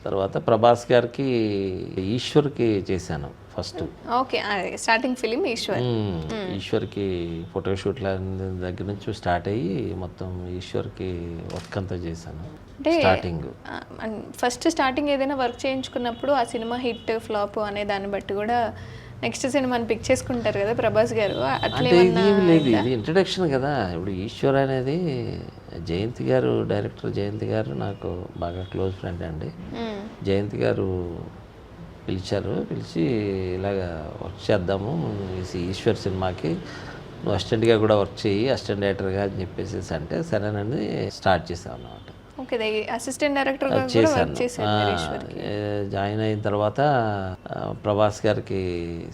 తర్వాత ప్రభాస్ గారికి ఈశ్వర్కి చేశాను first. Okay, starting film Eshwar. ఈశ్వర్కి ఫోటోషూట్ల దగ్గర నుంచి స్టార్ట్ అయ్యి మొత్తం ఈశ్వర్కి వర్క్ అంతా చేశాను. అంటే స్టార్టింగ్ ఫస్ట్ స్టార్టింగ్ ఏదైనా వర్క్ చేయించుకున్నప్పుడు ఆ సినిమా హిట్ ఫ్లాప్ అనే దాన్ని బట్టి కూడా నెక్స్ట్ సినిమాని పిక్ చేసుకుంటారు కదా ప్రభాస్ గారు. అంటే ఇది ఏమి లేదు, ఇది ఇంట్రడక్షన్ కదా. ఇప్పుడు ఈశ్వర్ అనేది జయంతి గారు, డైరెక్టర్ జయంతి గారు నాకు బాగా క్లోజ్ ఫ్రెండ్ అండి. జయంతి గారు పిలిచారు, పిలిచి ఇలాగ వర్క్ చేద్దాము ఈశ్వర్ సినిమాకి, నువ్వు అసిస్టెంట్గా కూడా వర్క్ చేయి, అసిస్టెంట్ డైరెక్టర్గా అని చెప్పేసి అంటే సరేనండి స్టార్ట్ చేసాం అన్నమాట. ఓకే, అసిస్టెంట్ డైరెక్టర్ జాయిన్ అయిన తర్వాత ప్రభాస్ గారికి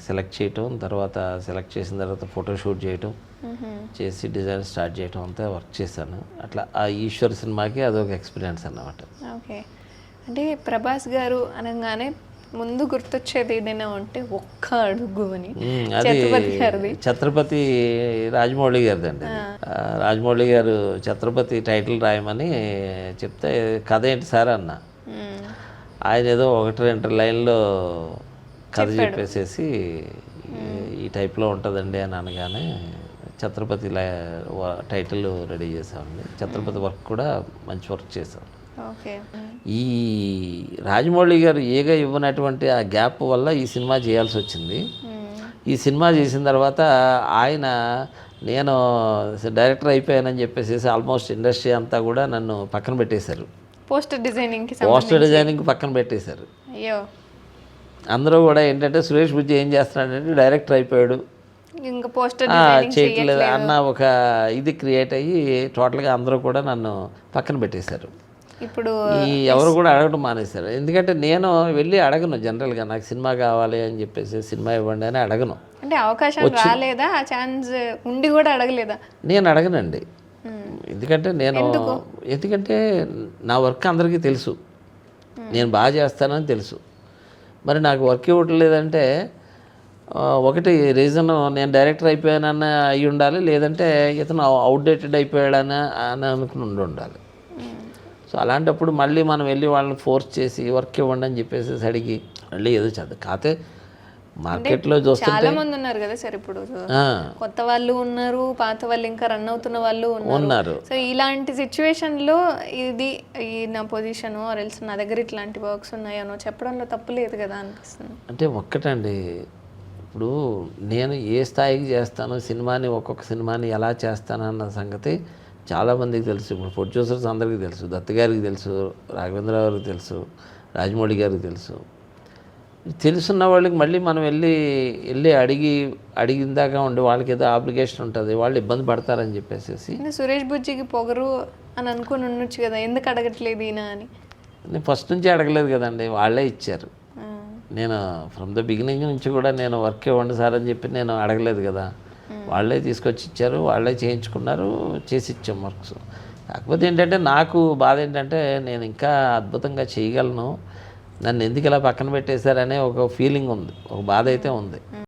సెలెక్ట్ చేయటం, తర్వాత సెలెక్ట్ చేసిన తర్వాత ఫోటోషూట్ చేయటం చేసి డిజైన్ స్టార్ట్ చేయటం అంతా వర్క్ చేశాను. అట్లా ఆ ఈశ్వర్ సినిమాకి అదొక ఎక్స్పీరియన్స్ అన్నమాట. ఓకే, అంటే ప్రభాస్ గారు అనగానే ముందు గుర్తొచ్చేది ఏదైనా ఉంటే ఒక్క అడుగు అని ఛత్రపతి రాజమౌళి గారిది అండి. రాజమౌళి గారు ఛత్రపతి టైటిల్ రాయమని చెప్తే కథ ఏంటి సార్ అన్న, ఆయన ఏదో 1-2 లైన్లో కథ చెప్పేసేసి ఈ టైప్లో ఉంటుందండి అని అనగానే ఛత్రపతి టైటిల్ రెడీ చేసామండి. ఛత్రపతి వర్క్ కూడా మంచి వర్క్ చేసాం. ఈ రాజమౌళి గారు ఏగా ఇవ్వనటువంటి ఆ గ్యాప్ వల్ల ఈ సినిమా చేయాల్సి వచ్చింది. ఈ సినిమా చేసిన తర్వాత ఆయన నేను డైరెక్టర్ అయిపోయానని చెప్పేసి ఆల్మోస్ట్ ఇండస్ట్రీ అంతా కూడా నన్ను పక్కన పెట్టేశారు. పోస్టర్ డిజైనింగ్ పక్కన పెట్టేశారు. అందరూ కూడా ఏంటంటే సురేష్ బుజ్జి ఏం చేస్తున్నాడంటే డైరెక్టర్ అయిపోయాడు, చేయట్లేదు అన్న ఒక ఇది క్రియేట్ అయ్యి టోటల్గా అందరూ కూడా నన్ను పక్కన పెట్టేశారు. ఇప్పుడు ఎవరు కూడా అడగడం మానేశారు. ఎందుకంటే నేను వెళ్ళి అడగను, జనరల్గా నాకు సినిమా కావాలి అని చెప్పేసి సినిమా ఇవ్వండి అని అడగను. అంటే అవకాశం రాలేదా, ఆ ఛాన్స్ ఉండి కూడా అడగలేదా? నేను అడగనండి. ఎందుకంటే నా వర్క్ అందరికీ తెలుసు, నేను బాగా చేస్తానని తెలుసు. మరి నాకు వర్క్ ఇవ్వట్లేదంటే ఒకటి రీజన్ నేను డైరెక్టర్ అయిపోయానన్న అయి ఉండాలి, లేదంటే ఇతను అవుట్డేటెడ్ అయిపోయాడని అనుకుని ఉండాలి. సో అలాంటప్పుడు మళ్ళీ మనం వెళ్ళి వాళ్ళని ఫోర్స్ చేసి వర్క్ ఇవ్వండి అని చెప్పేసి అడిగి మళ్ళీ ఏదో చదువు కాతే మార్కెట్లో చూస్తే చాలా మంది ఉన్నారు కదా సార్. ఇప్పుడు కొత్త వాళ్ళు ఉన్నారు, పాత వాళ్ళు ఇంకా రన్ అవుతున్న వాళ్ళు ఉన్నారు. సో ఇలాంటి సిచ్యువేషన్లో ఇది నా పొజిషన్ ఆర్ఎల్స్ నా దగ్గర ఇట్లాంటి వర్క్స్ ఉన్నాయనో చెప్పడంలో తప్పు లేదు కదా అనిపిస్తుంది. అంటే ఒక్కటండి, ఇప్పుడు నేను ఏ స్థాయికి చేస్తానో సినిమాని, ఒక్కొక్క సినిమాని ఎలా చేస్తానన్న సంగతి చాలామందికి తెలుసు. ఇప్పుడు ప్రొడ్యూసర్స్ అందరికీ తెలుసు, దత్త గారికి తెలుసు, రాఘవేంద్రరావు గారికి తెలుసు, రాజమౌళి గారికి తెలుసు. తెలుసున్న వాళ్ళకి మళ్ళీ మనం వెళ్ళి అడిగిందాకా ఉండి వాళ్ళకి ఏదో ఆబ్లిగేషన్ ఉంటుంది, వాళ్ళు ఇబ్బంది పడతారని చెప్పేసి సురేష్ బుజ్జికి పొగరు అని అనుకుని ఉండొచ్చు కదా, ఎందుకు అడగట్లేదు ఈయన అని. నేను ఫస్ట్ నుంచి అడగలేదు కదండి, వాళ్ళే ఇచ్చారు. నేను ఫ్రమ్ ద బిగినింగ్ నుంచి కూడా నేను వర్క్ ఇవ్వండి సార్ అని చెప్పి నేను అడగలేదు కదా, వాళ్ళే తీసుకొచ్చి ఇచ్చారు, వాళ్ళే చేయించుకున్నారు, చేసి ఇచ్చాం వర్క్స్. కాకపోతే ఏంటంటే నాకు బాధ ఏంటంటే నేను ఇంకా అద్భుతంగా చేయగలను, నన్ను ఎందుకు ఇలా పక్కన పెట్టేశారనే ఒక ఫీలింగ్ ఉంది, ఒక బాధ అయితే ఉంది.